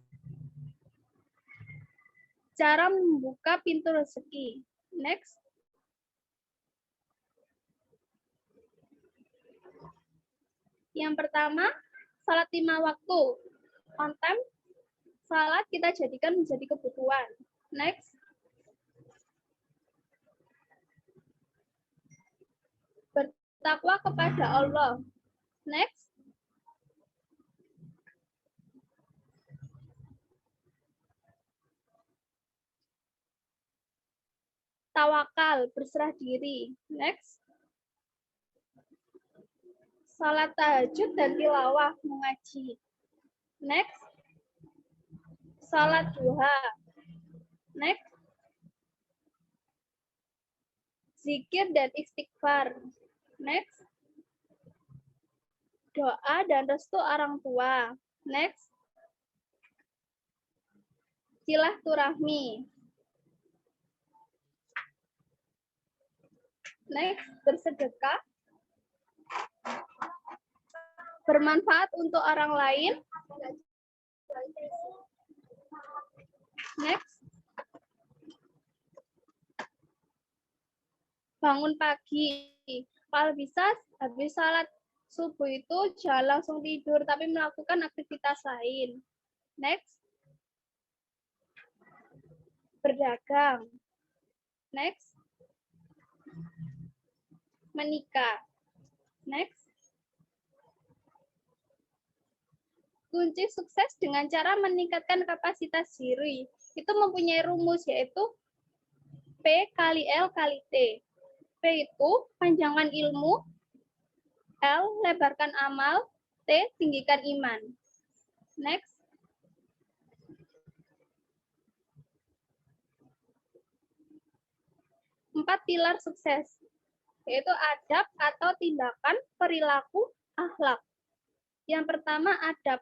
Cara membuka pintu rezeki. Next. Yang pertama, salat 5 waktu. On time, salat kita jadikan menjadi kebutuhan. Next. Bertakwa kepada Allah. Next. Tawakal, berserah diri. Next. Salat tahajud dan tilawah, mengaji. Next. Salat duha. Next. Zikir dan istighfar. Next. Doa dan restu orang tua. Next. Silaturahmi. Next, bersedekah. Bermanfaat untuk orang lain. Next. Bangun pagi. Kalau bisa, habis salat subuh itu jangan langsung tidur, tapi melakukan aktivitas lain. Next. Berdagang. Next. Menikah. Next. Kunci sukses dengan cara meningkatkan kapasitas diri. Itu mempunyai rumus, yaitu P kali L kali T. P itu panjangkan ilmu, L lebarkan amal, T tinggikan iman. Next. Empat pilar sukses, yaitu adab atau tindakan, perilaku, akhlak. Yang pertama adab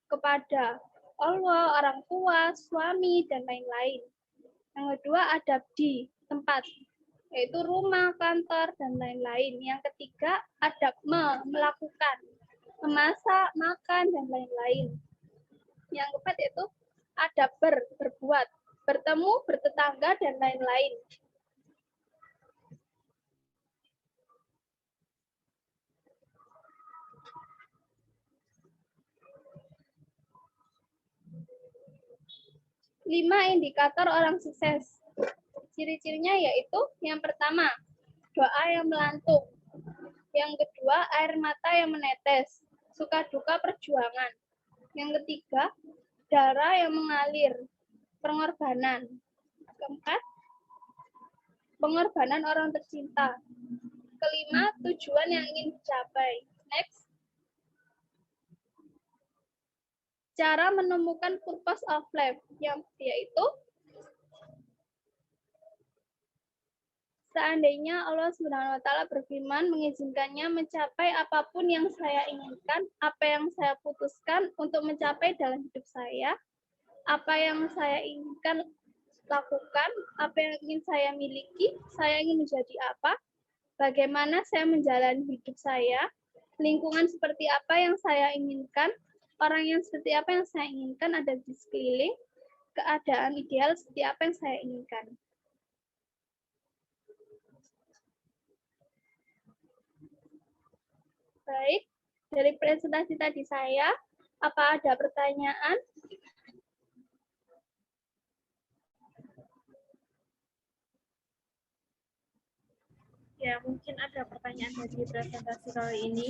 kepada Allah, orang tua, suami, dan lain-lain. Yang kedua adab di tempat, yaitu rumah, kantor, dan lain-lain. Yang ketiga adab melakukan, memasak, makan, dan lain-lain. Yang keempat yaitu adab berbuat, bertemu, bertetangga, dan lain-lain. Lima indikator orang sukses. Ciri-cirinya yaitu yang pertama, doa yang melantung. Yang kedua, air mata yang menetes. Suka duka perjuangan. Yang ketiga, darah yang mengalir. Pengorbanan. Keempat, pengorbanan orang tercinta. Kelima, tujuan yang ingin dicapai. Next. Cara menemukan purpose of life, yaitu seandainya Allah Subhanahu wa taala berfirman mengizinkannya mencapai apapun yang saya inginkan, apa yang saya putuskan untuk mencapai dalam hidup saya, apa yang saya inginkan lakukan, apa yang ingin saya miliki, saya ingin menjadi apa, bagaimana saya menjalani hidup saya, lingkungan seperti apa yang saya inginkan, orang yang seperti apa yang saya inginkan ada di sekeliling, keadaan ideal seperti apa yang saya inginkan. Baik, dari presentasi tadi saya, apa ada pertanyaan? Ya, mungkin ada pertanyaan dari presentasi kali ini.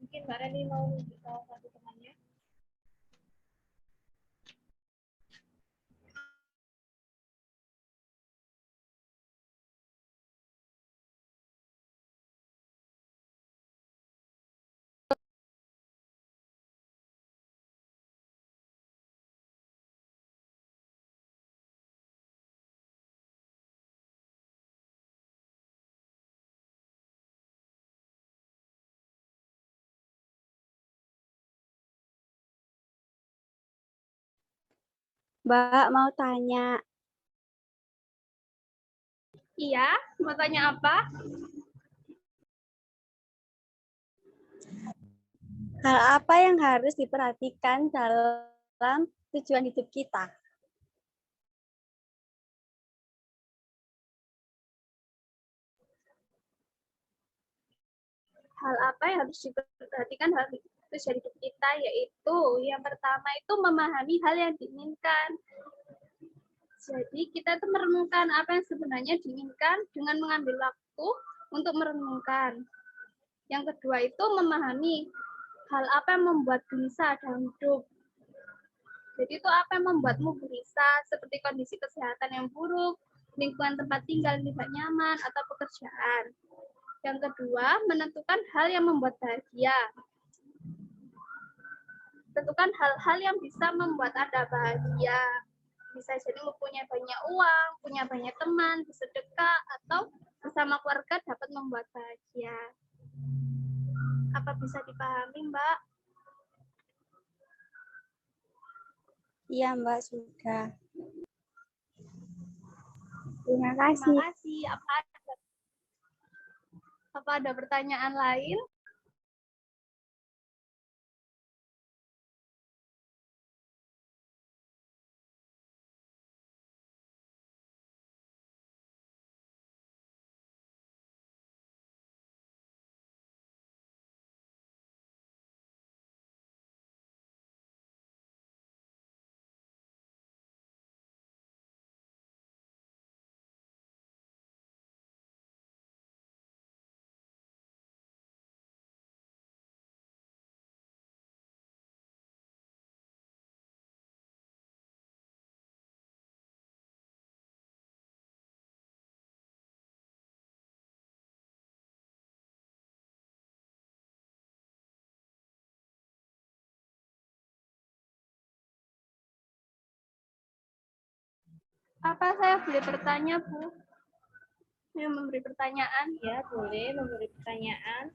Mungkin Mbak Reni mau nunjuk salah satu temannya. Mbak mau tanya, Iya, mau tanya apa? hal apa yang harus diperhatikan dalam tujuan hidup kita? Hal apa yang harus diperhatikan dalam tujuan hidup kita, yaitu yang pertama itu memahami hal yang diinginkan. Jadi kita itu merenungkan apa yang sebenarnya diinginkan dengan mengambil waktu untuk merenungkan. Yang kedua itu memahami hal apa yang membuat gelisah dalam hidup. Jadi itu apa yang membuatmu gelisah, seperti kondisi kesehatan yang buruk, lingkungan tempat tinggal yang tidak nyaman, atau pekerjaan. Yang kedua, menentukan hal yang membuat bahagia. Tentukan hal-hal yang bisa membuat Anda bahagia. Bisa jadi mempunyai banyak uang, punya banyak teman, bersedekah, atau bersama keluarga dapat membuat bahagia. Apa bisa dipahami, Mbak? Iya, Mbak, sudah. Terima kasih. Terima kasih. Apa ada pertanyaan lain? Apa saya boleh bertanya, Bu? Saya memberi pertanyaan. Ya, boleh memberi pertanyaan.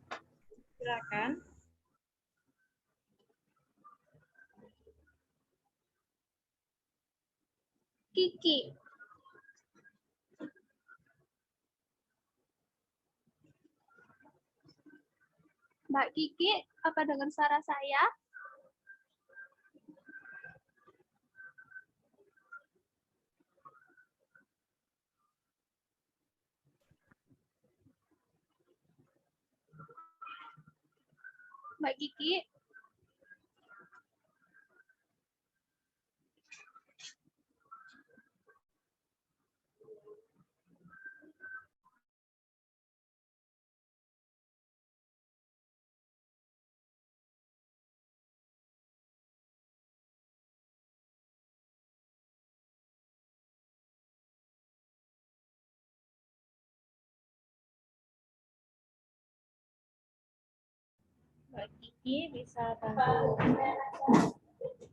Silakan. Kiki. Mbak Kiki, apa dengar suara saya? Mbak Kiki, Mbak Kiki bisa bantu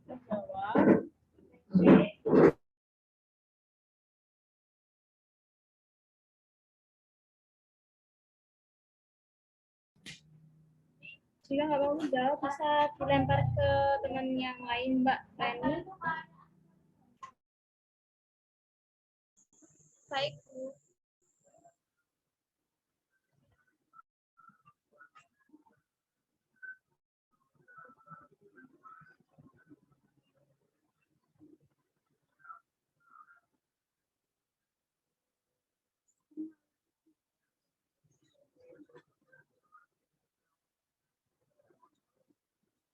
menjawab. Jika nggak mau menjawab, bisa dilempar ke teman yang lain, Mbak Reni. baik, Bu.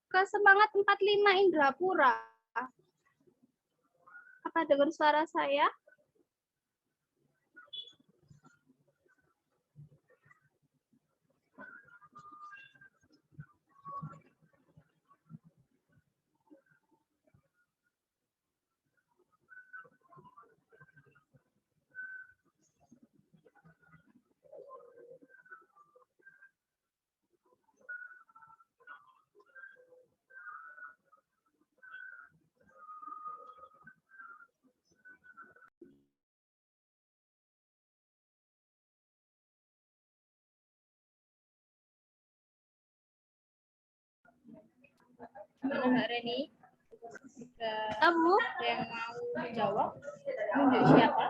Ke semangat 45 Indrapura. Apa dengar suara saya? Mana Mbak Reni? Jika Bu. ada yang mau menjawab, menunjuk siapa?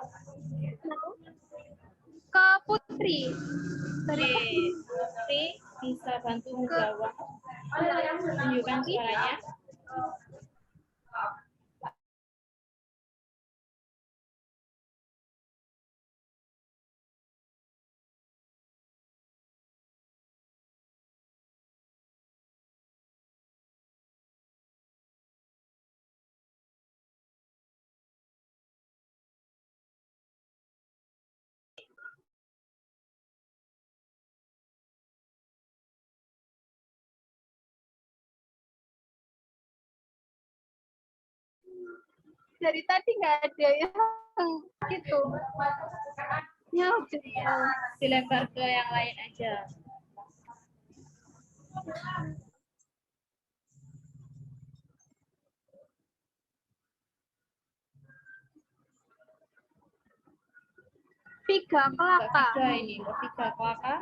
Ke Putri. Oke, Putri bisa bantu menjawab. Tunjukkan suaranya. Dari tadi nggak ada yang gitu. Ya udah. Dilempar ke yang lain aja. Tiga Mbak kelaka. Vika ini, Mbak Vika Kelaka.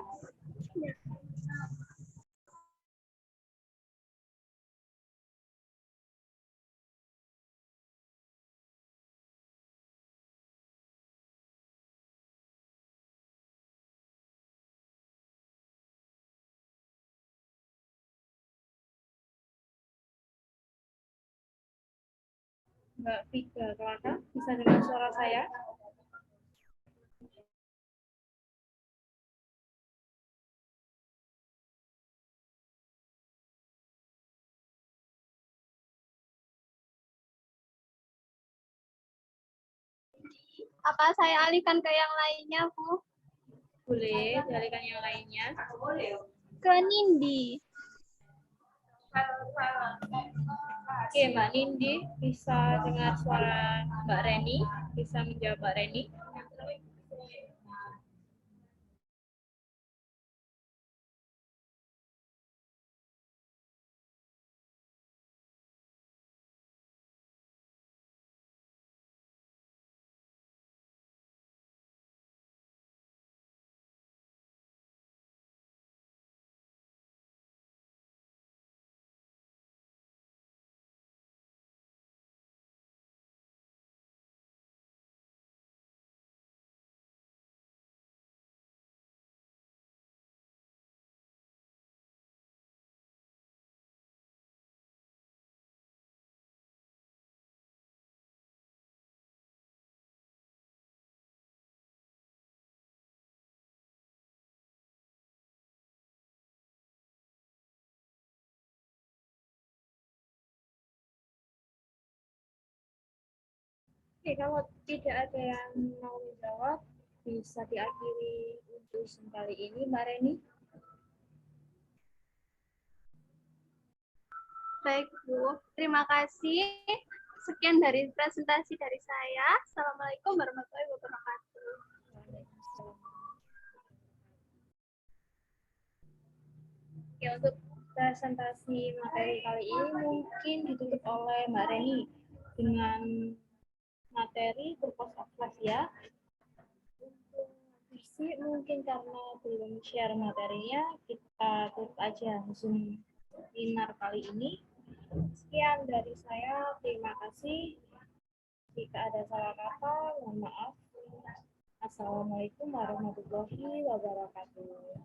Mbak Vika Kelaka, bisa dengar suara saya? Apa saya alihkan ke yang lainnya, Bu? Boleh, dialihkan yang lainnya. Ke Nindi. Oke, Mbak Nindi, bisa dengar suara Mbak Reni? Bisa menjawab Mbak Reni? Oke, kalau tidak ada yang mau menjawab, bisa diakhiri untuk kali ini, Mbak Reni. Baik, Bu. Terima kasih. Sekian dari presentasi dari saya. Assalamualaikum warahmatullahi wabarakatuh. Oke, untuk presentasi materi kali ini mungkin ditutup oleh Mbak Reni dengan materi purpose of class ya. Untuk visi mungkin karena belum share materinya, kita tutup aja Zoom webinar kali ini. Sekian dari saya, terima kasih. Jika ada salah kata, mohon maaf. Assalamualaikum warahmatullahi wabarakatuh.